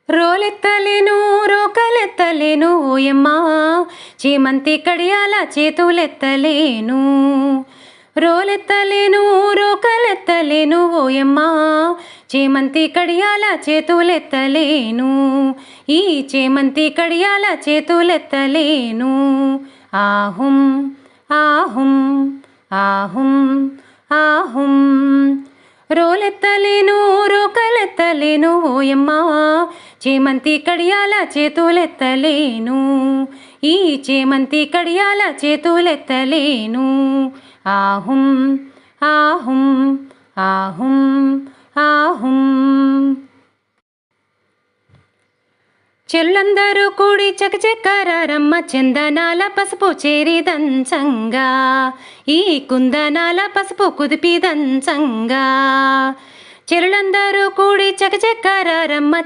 రోలెత్తలేను రోకలెత్తలేను ఓయమ్మా, చేమంతి కడియాల చేతులెత్తలేను. రోలెత్తలేను రోకలెత్తలేను ఓయమ్మా, చేమంతి కడియాల చేతులెత్తలేను. ఈ చేమంతి కడియాల చేతులెత్తలేను. ఆహుం ఆహుం ఆహుం ఆహుం. రోలెత్తలేను రోకలెత్తలేను ఓయమ్మా, చేమంతి కడియాల చేతులెత్తలేను. ఈ చేమంతి కడియాల చేతులెత్తలేను. ఆహుం ఆహుం ఆహుం ఆహుం. చెల్లందరూ కూడి చకచక్కరమ్మ, చందనాల పసుపు చేరి దంచంగా, ఈ కుందనాల పసుపు కుదిపి దంచంగా. చెల్లందరూ కూడి చకచక్కరమ్మ,